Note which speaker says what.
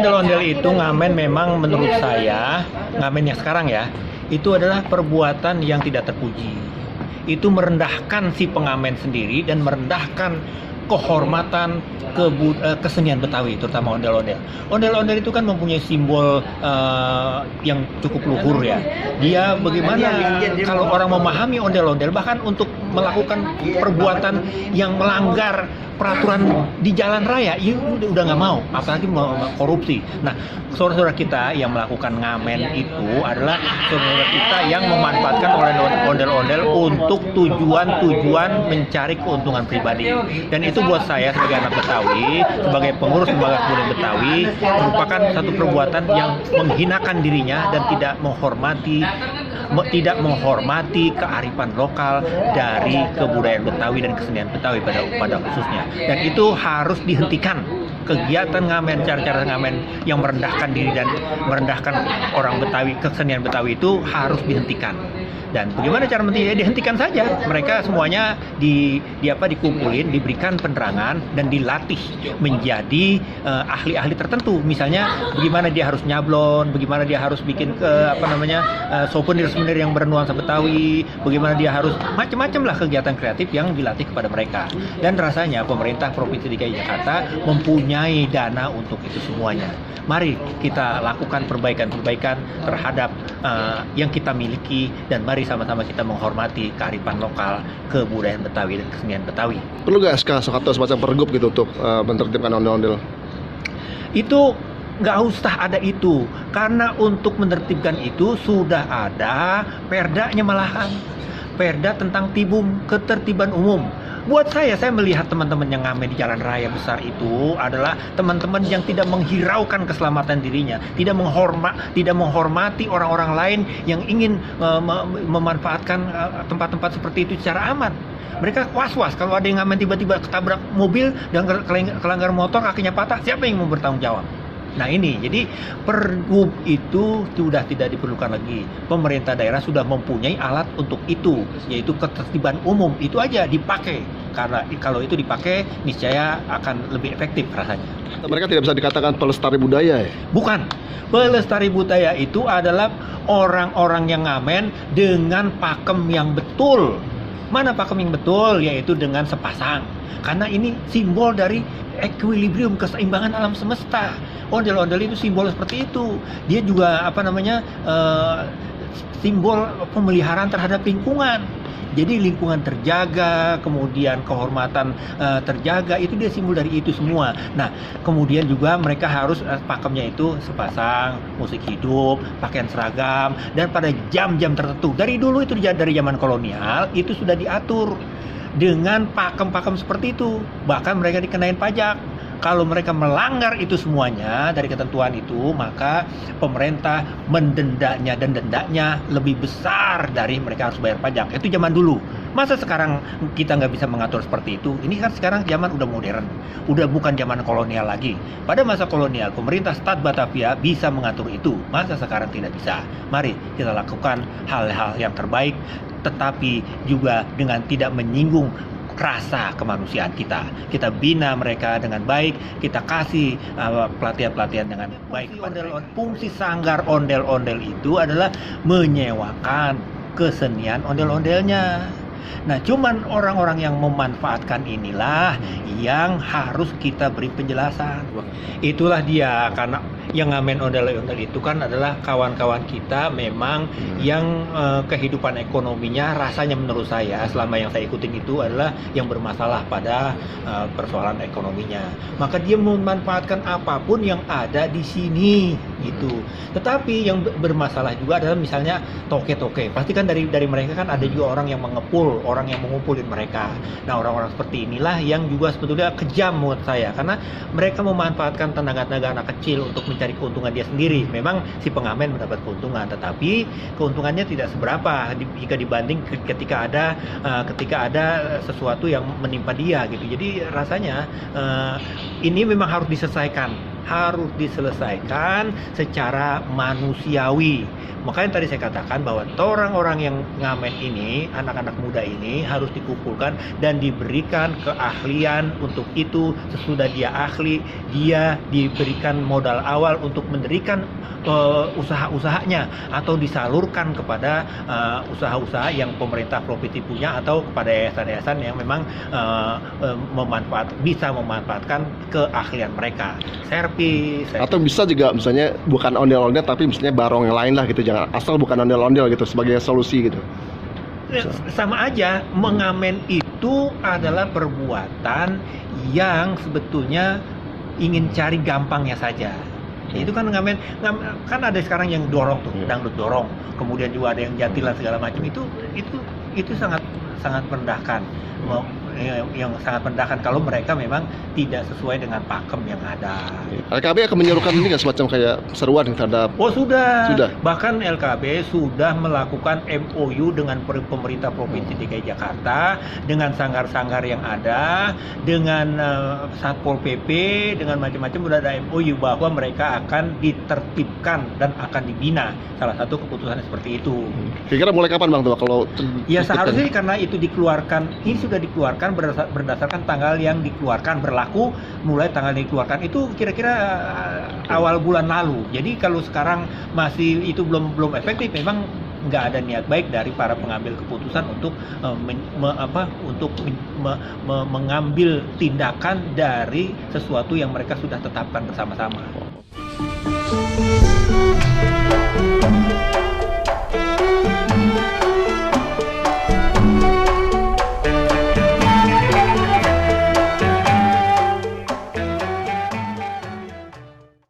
Speaker 1: Ondel-ondel itu ngamen memang menurut saya, ngamen yang sekarang ya, itu adalah perbuatan yang tidak terpuji. Itu merendahkan si pengamen sendiri dan merendahkan kehormatan kesenian Betawi, terutama ondel-ondel. Ondel-ondel itu kan mempunyai simbol yang cukup luhur ya. Dia bagaimana kalau orang memahami ondel-ondel, bahkan untuk melakukan perbuatan yang melanggar peraturan di jalan raya, itu udah nggak mau, apalagi korupsi. Nah, saudara-saudara kita yang melakukan ngamen itu adalah saudara kita yang memanfaatkan ondel-ondel untuk tujuan mencari keuntungan pribadi. Dan itu buat saya sebagai anak Betawi, sebagai pengurus lembaga kebudayaan Betawi, merupakan satu perbuatan yang menghinakan dirinya dan tidak menghormati kearifan lokal dari kebudayaan Betawi dan kesenian Betawi pada khususnya. Dan itu harus dihentikan. Kegiatan ngamen, cara-cara ngamen yang merendahkan diri dan merendahkan orang Betawi, kesenian Betawi itu harus dihentikan. Dan bagaimana cara dihentikan saja? Mereka semuanya dikumpulin, diberikan penerangan dan dilatih menjadi ahli-ahli tertentu. Misalnya bagaimana dia harus nyablon, bagaimana dia harus bikin souvenir-souvenir yang bernuansa Betawi, bagaimana dia harus macam-macam lah kegiatan kreatif yang dilatih kepada mereka. Dan rasanya pemerintah Provinsi DKI Jakarta mempunyai dana untuk itu semuanya. Mari kita lakukan perbaikan-perbaikan terhadap yang kita miliki, dan mari sama-sama kita menghormati kearifan lokal, kebudayaan Betawi dan kesenian Betawi.
Speaker 2: Perlu nggak atau semacam pergub gitu untuk menertibkan ondel-ondel?
Speaker 1: Itu nggak usah ada itu, karena untuk menertibkan itu sudah ada perdanya malahan. Perda tentang ketertiban umum. Buat saya melihat teman-teman yang ngamen di jalan raya besar itu adalah teman-teman yang tidak menghiraukan keselamatan dirinya, tidak menghormati orang-orang lain yang ingin memanfaatkan tempat-tempat seperti itu secara aman. Mereka was-was kalau ada yang ngamen tiba-tiba ketabrak mobil dan kelanggar motor, kakinya patah, siapa yang mau bertanggung jawab? Nah ini, jadi pergub itu sudah tidak diperlukan lagi. Pemerintah daerah sudah mempunyai alat untuk itu, yaitu ketertiban umum. Itu aja dipakai, karena kalau itu dipakai niscaya akan lebih efektif rasanya.
Speaker 2: Mereka tidak bisa dikatakan pelestari budaya ya?
Speaker 1: Bukan, pelestari budaya itu adalah orang-orang yang ngamen dengan pakem yang betul. Mana pakem yang betul? Yaitu dengan sepasang. Karena ini simbol dari equilibrium, keseimbangan alam semesta. Ondel-ondel itu simbol seperti itu. Dia juga simbol pemeliharaan terhadap lingkungan. Jadi lingkungan terjaga, kemudian kehormatan terjaga, itu dia simbol dari itu semua. Nah, kemudian juga mereka harus pakemnya itu sepasang, musik hidup, pakaian seragam, dan pada jam-jam tertentu. Dari dulu itu dari zaman kolonial itu sudah diatur dengan pakem-pakem seperti itu. Bahkan mereka dikenain pajak. Kalau mereka melanggar itu semuanya dari ketentuan itu, maka pemerintah mendendanya, dan dendanya lebih besar dari mereka harus bayar pajak. Itu zaman dulu. Masa sekarang kita nggak bisa mengatur seperti itu? Ini kan sekarang zaman udah modern, udah bukan zaman kolonial lagi. Pada masa kolonial, pemerintah Stad Batavia bisa mengatur itu. Masa sekarang tidak bisa? Mari kita lakukan hal-hal yang terbaik, tetapi juga dengan tidak menyinggung rasa kemanusiaan kita. Kita bina mereka dengan baik, kita kasih pelatihan-pelatihan dengan baik. Fungsi sanggar ondel-ondel itu adalah menyewakan kesenian ondel-ondelnya. Nah, cuman orang-orang yang memanfaatkan inilah yang harus kita beri penjelasan. Itulah dia, karena yang ngamen ondel-ondel itu kan adalah kawan-kawan kita memang yang kehidupan ekonominya rasanya menurut saya selama yang saya ikutin itu adalah yang bermasalah pada persoalan ekonominya. Maka dia memanfaatkan apapun yang ada di sini gitu. Tetapi yang bermasalah juga adalah misalnya toke-toke. Pasti kan dari mereka kan ada juga orang yang mengepul, orang yang mengumpulin mereka. Nah, orang-orang seperti inilah yang juga sebetulnya kejam menurut saya, karena mereka memanfaatkan tenaga-tenaga anak kecil untuk mencari keuntungan dia sendiri. Memang si pengamen mendapat keuntungan, tetapi keuntungannya tidak seberapa jika dibanding ketika ada sesuatu yang menimpa dia gitu. Jadi rasanya ini memang harus diselesaikan. harus diselesaikan secara manusiawi. Makanya tadi saya katakan bahwa orang-orang yang ngamen ini, anak-anak muda ini harus dikumpulkan dan diberikan keahlian untuk itu. Sesudah dia ahli, dia diberikan modal awal untuk mendirikan usaha-usahanya atau disalurkan kepada usaha-usaha yang pemerintah provinsi punya atau kepada yayasan-yayasan yang memang bisa memanfaatkan keahlian mereka. Servis
Speaker 2: Atau bisa juga misalnya bukan ondel-ondel tapi misalnya barong yang lain lah gitu, jangan asal bukan ondel-ondel gitu sebagai solusi gitu.
Speaker 1: Sama aja, mengamen itu adalah perbuatan yang sebetulnya ingin cari gampangnya saja. Itu kan ngamen kan ada sekarang yang dorong tuh, dangdut dorong, kemudian juga ada yang jatilan segala macam. Itu sangat merendahkan, yang sangat merendahkan kalau mereka memang tidak sesuai dengan pakem yang ada.
Speaker 2: LKB akan menyerukan ini nggak semacam kayak seruan terhadap?
Speaker 1: Oh sudah.
Speaker 2: Sudah.
Speaker 1: Bahkan LKB sudah melakukan MOU dengan pemerintah Provinsi DKI Jakarta, dengan sanggar-sanggar yang ada, dengan Satpol PP, dengan macam-macam sudah ada MOU bahwa mereka akan ditertibkan dan akan dibina. Salah satu keputusannya seperti itu.
Speaker 2: Kira-kira mulai kapan Bang tuh kalau?
Speaker 1: Ya seharusnya karena itu dikeluarkan, ini sudah dikeluarkan berdasarkan tanggal yang dikeluarkan, berlaku mulai tanggal yang dikeluarkan itu kira-kira awal bulan lalu. Jadi kalau sekarang masih itu belum efektif, memang nggak ada niat baik dari para pengambil keputusan untuk mengambil tindakan dari sesuatu yang mereka sudah tetapkan bersama-sama.